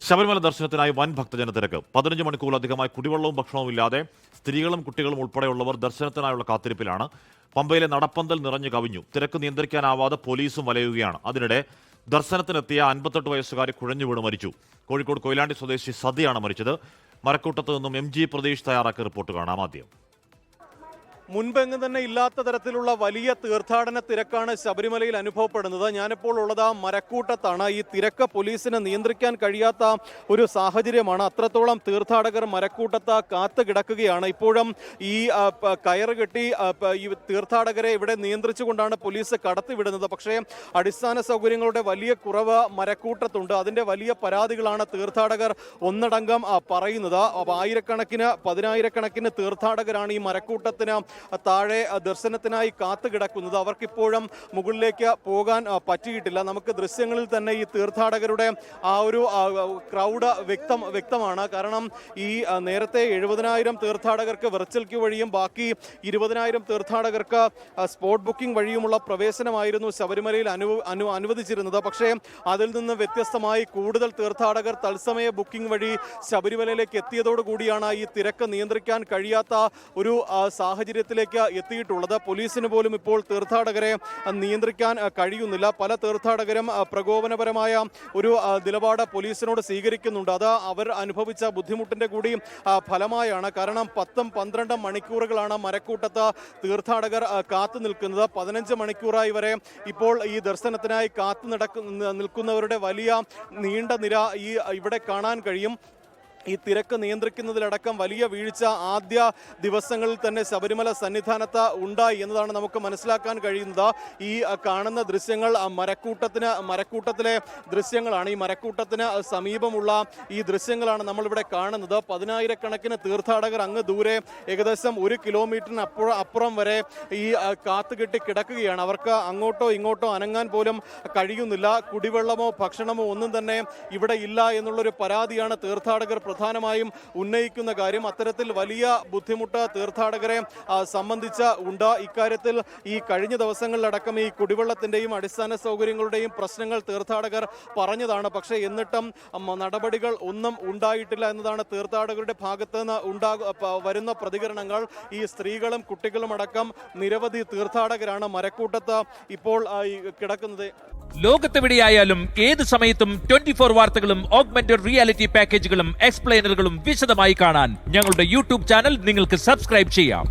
ശബരിമല ദർശനത്തിനായി വൻ ഭക്തജന തിരക്ക്. 15 മണിക്കൂറിലധികമായി കുടിവെള്ളവും ഭക്ഷണവും ഇല്ലാതെ സ്ത്രീകളും കുട്ടികളും ഉൾപ്പെടെയുള്ളവർ ദർശനത്തിനായുള്ള കാത്തിരിപ്പിലാണ്. പമ്പയിലെ നടപ്പന്തൽ നിറഞ്ഞു കവിഞ്ഞു. തിരക്ക് നിയന്ത്രിക്കാനാവാതെ പോലീസും വലയുകയാണ്. അതിനിടെ ദർശനത്തിനെത്തിയ 58 വയസ്സുകാരി കുഴഞ്ഞു വീണ് മരിച്ചു. കോഴിക്കോട് കൊയിലാണ്ടി സ്വദേശി സതിയാണ് മരിച്ചത്. മരക്കൂട്ടത്ത് നിന്നും MG പ്രതീഷ് തയ്യാറാക്കിയ റിപ്പോർട്ട് കാണാം. ആദ്യം മുൻപെങ്ങും തന്നെ ഇല്ലാത്ത തരത്തിലുള്ള വലിയ തീർത്ഥാടന തിരക്കാണ് ശബരിമലയിൽ അനുഭവപ്പെടുന്നത്. ഞാനിപ്പോൾ ഉള്ളത് മരക്കൂട്ടത്താണ്. ഈ തിരക്ക് പോലീസിന് നിയന്ത്രിക്കാൻ കഴിയാത്ത ഒരു സാഹചര്യമാണ്. അത്രത്തോളം തീർത്ഥാടകർ മരക്കൂട്ടത്ത് കാത്തു കിടക്കുകയാണ്. ഇപ്പോഴും ഈ കയറ് കെട്ടി ഈ തീർത്ഥാടകരെ ഇവിടെ നിയന്ത്രിച്ചുകൊണ്ടാണ് പോലീസ് കടത്തിവിടുന്നത്. പക്ഷേ അടിസ്ഥാന സൗകര്യങ്ങളുടെ വലിയ കുറവ് മരക്കൂട്ടത്തുണ്ട്. അതിൻ്റെ വലിയ പരാതികളാണ് തീർത്ഥാടകർ ഒന്നടങ്കം പറയുന്നത്. പതിനായിരക്കണക്കിന് തീർത്ഥാടകരാണ് ഈ മരക്കൂട്ടത്തിന് താഴെ ദർശനത്തിനായി കാത്തുകിടക്കുന്നത്. അവർക്കിപ്പോഴും മുകളിലേക്ക് പോകാൻ പറ്റിയിട്ടില്ല. നമുക്ക് ദൃശ്യങ്ങളിൽ തന്നെ ഈ തീർത്ഥാടകരുടെ ആ ഒരു ക്രൗഡ് വ്യക്തമാണ്. കാരണം ഈ നേരത്തെ 70,000 തീർത്ഥാടകർക്ക് വെർച്വൽ ക്യൂ വഴിയും ബാക്കി 20,000 തീർത്ഥാടകർക്ക് സ്പോട്ട് ബുക്കിംഗ് വഴിയുമുള്ള പ്രവേശനമായിരുന്നു ശബരിമലയിൽ അനുവദിച്ചിരുന്നത്. പക്ഷേ അതിൽ നിന്ന് വ്യത്യസ്തമായി കൂടുതൽ തീർത്ഥാടകർ തത്സമയ ബുക്കിംഗ് വഴി ശബരിമലയിലേക്ക് എത്തിയതോടുകൂടിയാണ് ഈ തിരക്ക് നിയന്ത്രിക്കാൻ കഴിയാത്ത ഒരു സാഹചര്യത്തിലേക്ക് എത്തിയിട്ടുള്ളത്. പോലീസിന് പോലും ഇപ്പോൾ തീർത്ഥാടകരെ നിയന്ത്രിക്കാൻ കഴിയുന്നില്ല. പല തീർത്ഥാടകരും പ്രകോപനപരമായ ഒരു നിലപാട് പോലീസിനോട് സ്വീകരിക്കുന്നുണ്ട്. അത് അവർ അനുഭവിച്ച ബുദ്ധിമുട്ടിന്റെ കൂടി ഫലമായാണ്. കാരണം 10-12 മണിക്കൂറുകളാണ് മരക്കൂട്ടത്ത് തീർത്ഥാടകർ കാത്തു നിൽക്കുന്നത്. 15 മണിക്കൂറായി വരെ ഇപ്പോൾ ഈ ദർശനത്തിനായി നിൽക്കുന്നവരുടെ വലിയ നീണ്ട നിര ഇവിടെ കാണാൻ കഴിയും. ഈ തിരക്ക് നിയന്ത്രിക്കുന്നതിലടക്കം വലിയ വീഴ്ച ആദ്യ ദിവസങ്ങളിൽ തന്നെ ശബരിമല സന്നിധാനത്ത് ഉണ്ടായി എന്നതാണ് നമുക്ക് മനസ്സിലാക്കാൻ കഴിയുന്നത്. ഈ കാണുന്ന ദൃശ്യങ്ങൾ മരക്കൂട്ടത്തിലെ ദൃശ്യങ്ങളാണ്. ഈ മരക്കൂട്ടത്തിന് സമീപമുള്ള ഈ ദൃശ്യങ്ങളാണ് നമ്മളിവിടെ കാണുന്നത്. 10,000-കണക്കിന് തീർത്ഥാടകർ അങ്ങ് ദൂരെ ഏകദേശം 1 കിലോമീറ്ററിന് അപ്പുറം വരെ ഈ കാത്തുകെട്ടി കിടക്കുകയാണ്. അവർക്ക് അങ്ങോട്ടോ ഇങ്ങോട്ടോ അനങ്ങാൻ പോലും കഴിയുന്നില്ല. കുടിവെള്ളമോ ഭക്ഷണമോ ഒന്നും തന്നെ ഇവിടെ ഇല്ല എന്നുള്ളൊരു പരാതിയാണ് തീർത്ഥാടകർ പ്രധാനമായും ഉന്നയിക്കുന്ന കാര്യം. അത്തരത്തിൽ വലിയ ബുദ്ധിമുട്ട് തീർത്ഥാടകരെ സംബന്ധിച്ച് ഉണ്ട്. ഇക്കാര്യത്തിൽ ഈ കഴിഞ്ഞ ദിവസങ്ങളിലടക്കം ഈ കുടിവെള്ളത്തിന്റെയും അടിസ്ഥാന സൗകര്യങ്ങളുടെയും പ്രശ്നങ്ങൾ തീർത്ഥാടകർ പറഞ്ഞതാണ്. പക്ഷേ എന്നിട്ടും നടപടികൾ ഒന്നും ഉണ്ടായിട്ടില്ല എന്നതാണ് തീർത്ഥാടകരുടെ ഭാഗത്ത് നിന്ന് വരുന്ന പ്രതികരണങ്ങൾ. ഈ സ്ത്രീകളും കുട്ടികളും അടക്കം നിരവധി തീർത്ഥാടകരാണ് മരക്കൂട്ടത്ത് ഇപ്പോൾ കിടക്കുന്നത്. ലോകത്തെവിടെയായാലും ഏത് സമയത്തും 24 വാർത്തകളും ഓഗ്മെന്റഡ് റിയാലിറ്റി പാക്കേജുകളും എക്സ്പ്ലെയിനറുകളും വിശദമായി കാണാൻ ഞങ്ങളുടെ YouTube ചാനൽ നിങ്ങൾക്ക് സബ്സ്ക്രൈബ് ചെയ്യാം.